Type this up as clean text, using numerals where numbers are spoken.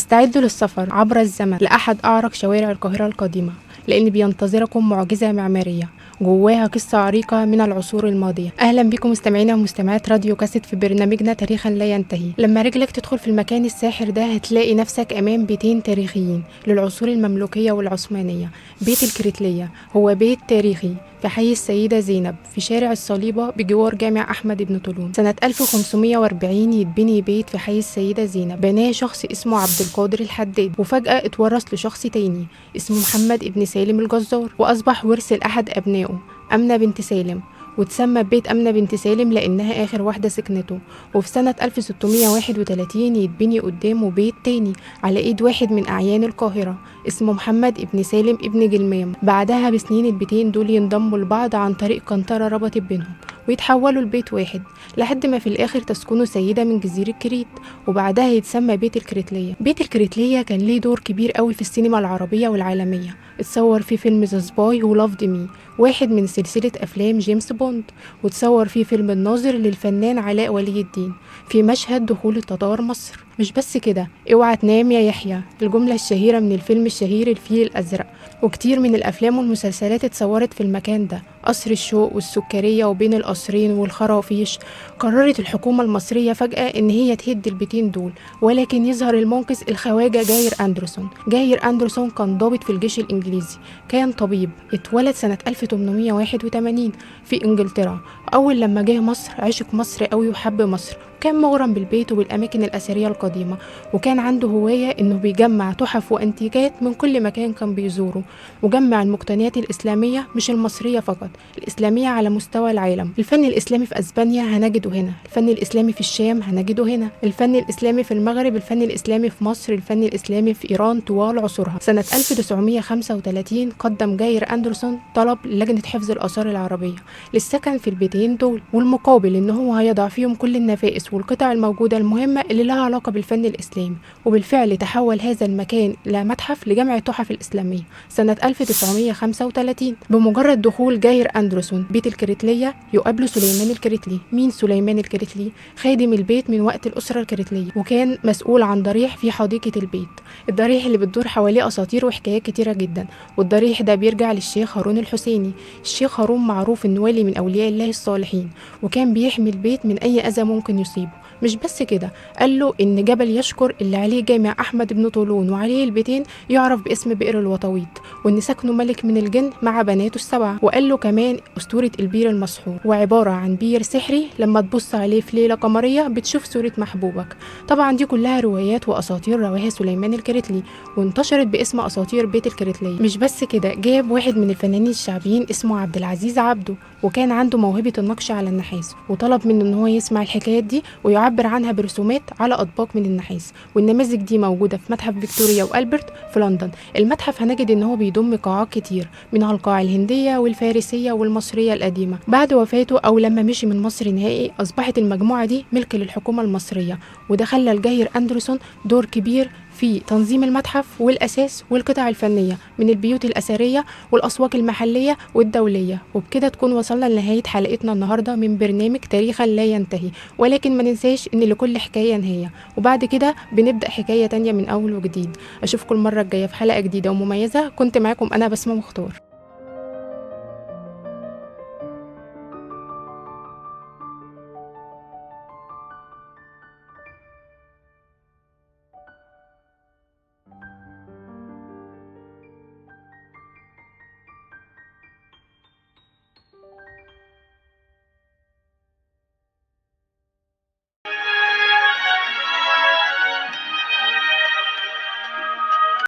استعدوا للسفر عبر الزمن لأحد أعرق شوارع القاهرة القديمة، لأن بينتظركم معجزة معمارية جواها قصة عريقة من العصور الماضية. أهلا بكم مستمعينا ومستمعات راديو كاسيت في برنامجنا تاريخا لا ينتهي. لما رجلك تدخل في المكان الساحر ده هتلاقي نفسك أمام بيتين تاريخيين للعصور المملوكية والعثمانية. بيت الكريتلية هو بيت تاريخي في حي السيدة زينب في شارع الصليبة بجوار جامع أحمد بن طولون. سنة 1540 يتبني بيت في حي السيدة زينب، بناه شخص اسمه عبد القادر الحداد، وفجأة اتورث لشخص تاني اسمه محمد ابن سالم الجزار، وأصبح ورث لأحد أبنائه أمنة بنت سالم، وتسمى بيت أمنة بنت سالم لأنها آخر واحدة سكنته. وفي سنة 1631 يتبني قدامه بيت تاني على إيد واحد من أعيان القاهرة اسمه محمد ابن سالم ابن جلمام. بعدها بسنين البيتين دول ينضموا لبعض عن طريق قنطرة ربطت بينهم ويتحولوا لبيت واحد، لحد ما في الآخر تسكنوا سيدة من جزيرة كريت، وبعدها يتسمى بيت الكريتلية. بيت الكريتلية كان ليه دور كبير قوي في السينما العربية والعالمية. اتصور فيه فيلم ذا سباي هو لافد مي، واحد من سلسلة أفلام جيمس بوند، وتصور فيه فيلم الناظر للفنان علاء ولي الدين في مشهد دخول التتار مصر. مش بس كده، اوعى تنام يا يحيى، الجملة الشهيرة من الفيلم الشهير الفيل الأزرق، وكتير من الأفلام والمسلسلات اتصورت في المكان ده. قصر الشوق والسكرية وبين القصرين والخرافيش. قررت الحكومة المصرية فجأة إن هي تهد البيتين دول، ولكن يظهر المنقذ الخواجة جاير أندرسون. جاير أندرسون كان ضابط في الجيش الإنجليزي، كان طبيب، اتولد سنة 1881 في إنجلترا. أول لما جه مصر عشق مصر قوي وحب مصر، كان مغرم بالبيت وبالأماكن الأثرية القديمة، وكان عنده هواية إنه بيجمع تحف وأنتيكات من كل مكان كان بيزوره، وجمع المقتنيات الإسلامية مش المصرية فقط، الإسلامية على مستوى العالم. الفن الإسلامي في أسبانيا هنجده هنا، الفن الإسلامي في الشام هنجده هنا، الفن الإسلامي في المغرب، الفن الإسلامي في مصر، الفن الإسلامي في إيران طوال عصورها. سنة 1935 قدم جاير أندرسون طلب للجنة حفظ الآثار العربية للسكن في البيتين دول، والمقابل إن هو هيضع فيهم كل النفائس والقطع الموجودة المهمة اللي لها علاقة بالفن الإسلامي. وبالفعل تحول هذا المكان إلى متحف لجمع التحف الإسلامية سنة 1935. بمجرد دخول جاير أندرسون بيت الكريتلية يقابله سليمان الكريتلي. مين سليمان الكريتلي؟ خادم البيت من وقت الأسرة الكريتلية، وكان مسؤول عن ضريح في حديقة البيت، الضريح اللي بتدور حواليه أساطير وحكايات كتيرة جدا. والضريح ده بيرجع للشيخ هارون الحسيني. الشيخ هارون معروف إنه ولي من أولياء الله الصالحين، وكان بيحمي البيت من أي أذى ممكن يصيبه. مش بس كده، قال له إن جبل يشكر اللي عليه جامع أحمد بن طولون وعليه البيتين يعرف باسم بئر الوطويط، وإن سكنه ملك من الجن مع بناته السبعة. وقال له كمان أسطورة البير المسحور، وعبارة عن بير سحري لما تبص عليه في ليلة قمرية بتشوف صورة محبوبك. طبعا دي كلها روايات وأساطير رواها سليمان الكريتلي، وانتشرت باسم أساطير بيت الكريتلية. مش بس كده، جاب واحد من الفنانين الشعبيين اسمه عبد العزيز عبده، وكان عنده موهبة النقش على النحاس، وطلب منه إن هو يسمع الحكايات دي ويعبر عنها برسومات على أطباق من النحاس. والنماذج دي موجودة في متحف فيكتوريا وألبرت في لندن. المتحف هنجد إن هو بيضم قاعات كتير، منها القاعة الهندية والفارسية والمصرية القديمة. بعد وفاته أو لما مشي من مصر نهائي أصبحت المجموعة دي ملك للحكومة المصرية، وده خلى الجاير أندرسون دور كبير في تنظيم المتحف والأساس والقطع الفنية من البيوت الأثرية والأسواق المحلية والدولية. وبكده تكون وصلنا لنهاية حلقتنا النهاردة من برنامج تاريخا لا ينتهي، ولكن ما ننساش إن لكل حكاية نهاية، وبعد كده بنبدأ حكاية تانية من أول وجديد. أشوفكم المرة الجاية في حلقة جديدة ومميزة. كنت معاكم أنا بسمة مختار.